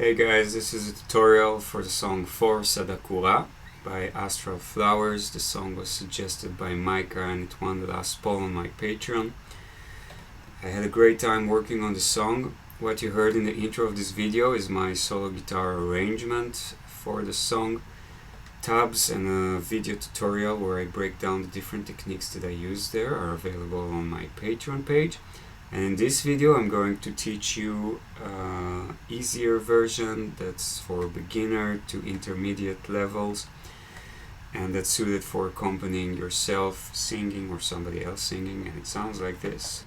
Hey guys, this is a tutorial for the song Força da Cura by Astral Flowers. The song was suggested by Micah and it won the last poll on my Patreon. I had a great time working on the song. What you heard in the intro of this video is my solo guitar arrangement for the song, tabs and a video tutorial where I break down the different techniques that I use there are available on my Patreon page. And in this video I'm going to teach you an easier version that's for beginner to intermediate levels, and that's suited for accompanying yourself singing or somebody else singing, and it sounds like this.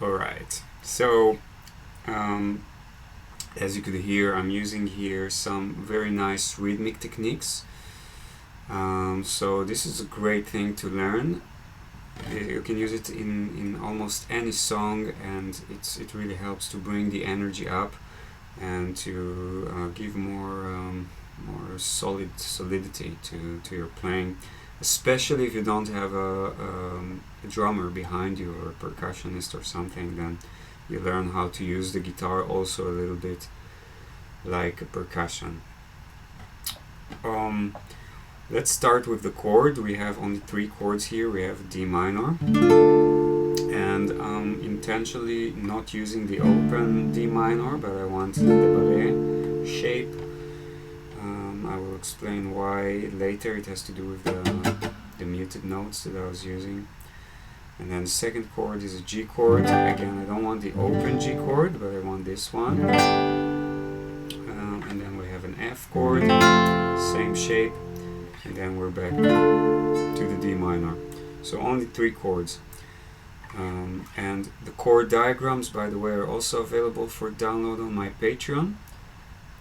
Alright, so as you could hear, I'm using here some very nice rhythmic techniques. So this is a great thing to learn. You can use it in almost any song, and it really helps to bring the energy up and to give more solidity to your playing. Especially if you don't have a drummer behind you or a percussionist or something, then you learn how to use the guitar also a little bit like a percussion. Let's start with the chord. We have only 3 chords here. We have D minor, and I'm intentionally not using the open D minor, but I want the 𝐵 shape. I will explain why later. It has to do with the muted notes that I was using. And then the second chord is a G chord. Again, I don't want the open G chord, but I want this one. And then we have an F chord, same shape, and then we're back to the D minor. So only 3 chords. And the chord diagrams, by the way, are also available for download on my Patreon,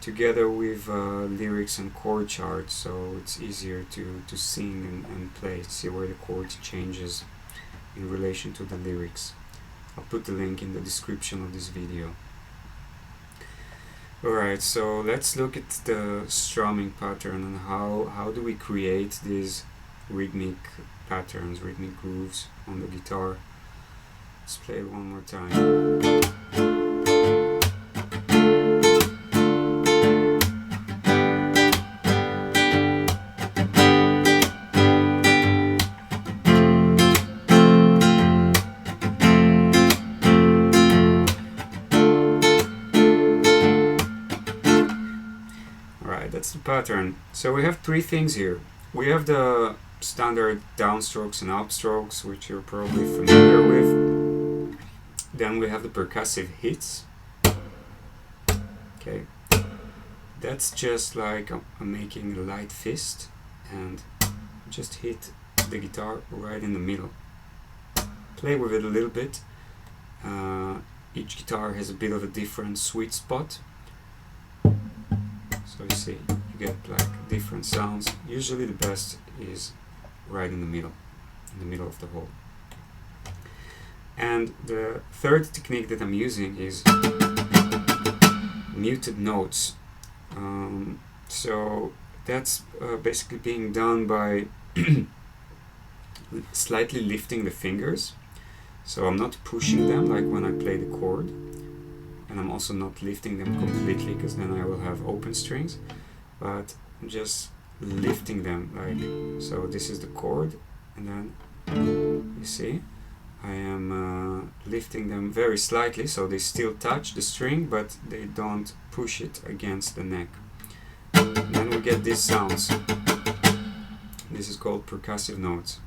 together with lyrics and chord charts, so it's easier to sing and play, see where the chord changes in relation to the lyrics. I'll put the link in the description of this video. Alright, so let's look at the strumming pattern and how do we create these rhythmic patterns, rhythmic grooves on the guitar. Let's play it one more time. That's the pattern. So we have 3 things here. We have the standard downstrokes and upstrokes, which you're probably familiar with. Then we have the percussive hits. Okay, that's just like I'm making a light fist and just hit the guitar right in the middle. Play with it a little bit. Each guitar has a bit of a different sweet spot. So you see, you get like different sounds. Usually the best is right in the middle of the hole. And the third technique that I'm using is muted notes. So that's basically being done by slightly lifting the fingers. So I'm not pushing them like when I play the chord. And I'm also not lifting them completely, because then I will have open strings, but I'm just lifting them like so. This is the chord, and then you see I am lifting them very slightly, so they still touch the string but they don't push it against the neck. And then we get these sounds. This is called percussive notes.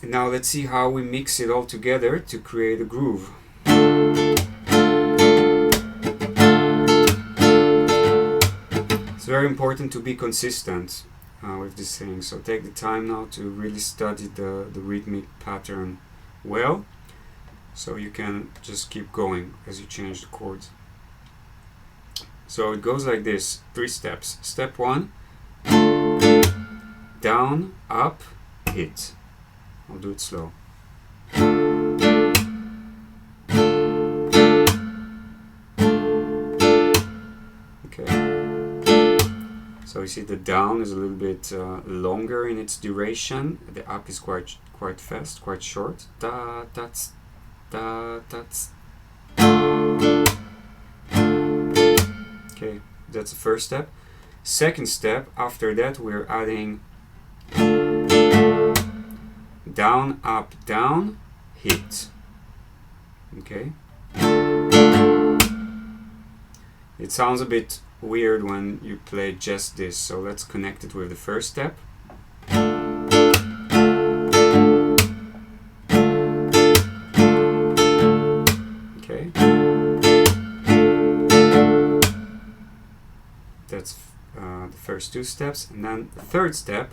Now let's see how we mix it all together to create a groove. It's very important to be consistent with this thing, so take the time now to really study the rhythmic pattern well, so you can just keep going as you change the chords. So it goes like this, 3 steps. Step 1, down, up, hit. I'll do it slow. So you see the down is a little bit longer in its duration. The up is quite fast, quite short. Da that's da that's. Okay, that's the first step. Second step, after that we're adding down, up, down, hit. Okay. It sounds a bit weird when you play just this, so let's connect it with the first step. Okay. That's the first two steps, and then the third step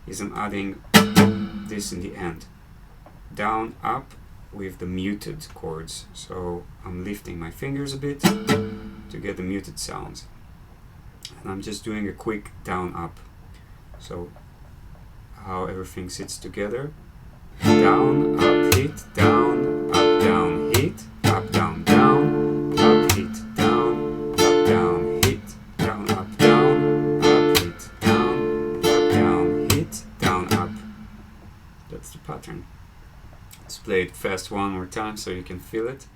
is I'm adding this in the end. Down, up with the muted chords. So I'm lifting my fingers a bit to get the muted sounds. And I'm just doing a quick down up. So how everything sits together. Down, up, hit, down, up, down, hit, up, down, down, up, hit, down, up, down, hit, down, up, down, up, hit, down, up, down, hit, down, up. That's the pattern. Let's play it fast one more time so you can feel it.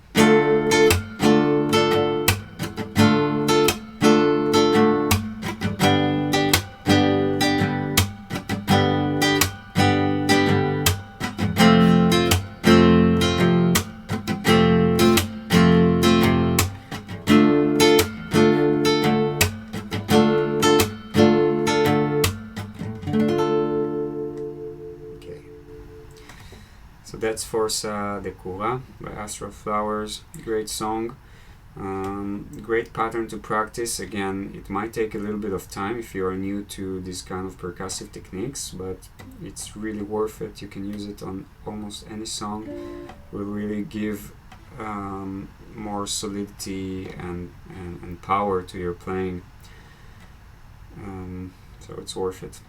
So that's Força da Cura by Astral Flowers. Great song. Great pattern to practice. Again, it might take a little bit of time if you are new to this kind of percussive techniques, but it's really worth it. You can use it on almost any song. It will really give more solidity and power to your playing. So it's worth it.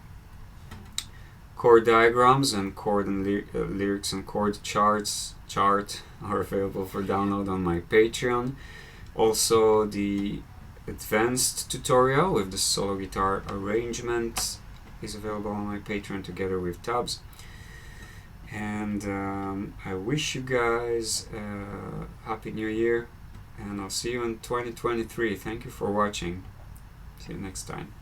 Chord diagrams and chord and lyrics and chord chart are available for download on my Patreon. Also, the advanced tutorial with the solo guitar arrangement is available on my Patreon together with tabs. And I wish you guys a happy new year, and I'll see you in 2023. Thank you for watching. See you next time.